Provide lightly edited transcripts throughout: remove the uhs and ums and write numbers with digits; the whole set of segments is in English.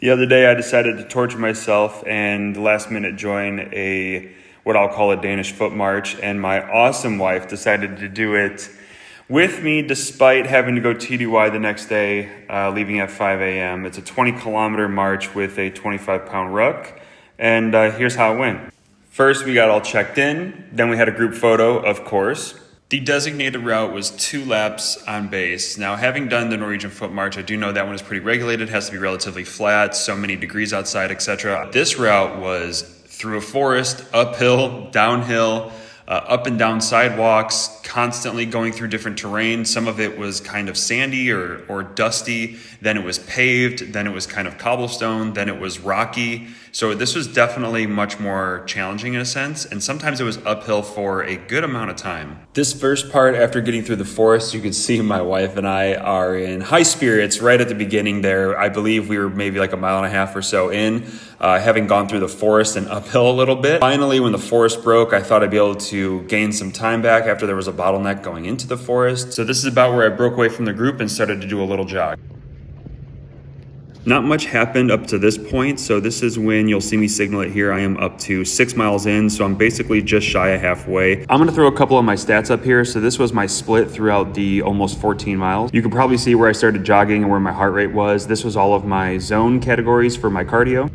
The other day I decided to torture myself and last minute join what I'll call a Danish foot march, and my awesome wife decided to do it with me despite having to go TDY the next day, leaving at 5 a.m. It's a 20-kilometer march with a 25-pound ruck, and here's how it went. First, we got all checked in, then we had a group photo, of course. The designated route was 2 laps on base. Now, having done the Norwegian foot march, I do know that one is pretty regulated, has to be relatively flat, so many degrees outside, etc. This route was through a forest, uphill, downhill, up and down sidewalks, constantly going through different terrain. Some of it was kind of sandy or dusty, then it was paved, then it was kind of cobblestone, then it was rocky. So this was definitely much more challenging in a sense, and sometimes it was uphill for a good amount of time. This first part, after getting through the forest, you can see my wife and I are in high spirits right at the beginning there. I believe we were maybe like a mile and a half or so in, having gone through the forest and uphill a little bit. Finally, when the forest broke, I thought I'd be able to gain some time back after there was a bottleneck going into the forest. So this is about where I broke away from the group and started to do a little jog. Not much happened up to this point, so this is when you'll see me signal it here. I am up to 6 miles in, so I'm basically just shy of halfway. I'm gonna throw a couple of my stats up here. So this was my split throughout the almost 14 miles. You can probably see where I started jogging and where my heart rate was. This was all of my zone categories for my cardio.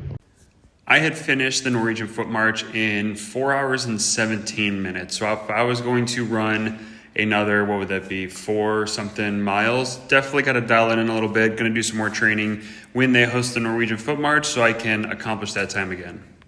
I had finished the Norwegian foot march in 4 hours and 17 minutes. So if I was going to run another, what would that be, 4 something miles, definitely got to dial it in a little bit. Going to do some more training when they host the Norwegian foot march so I can accomplish that time again.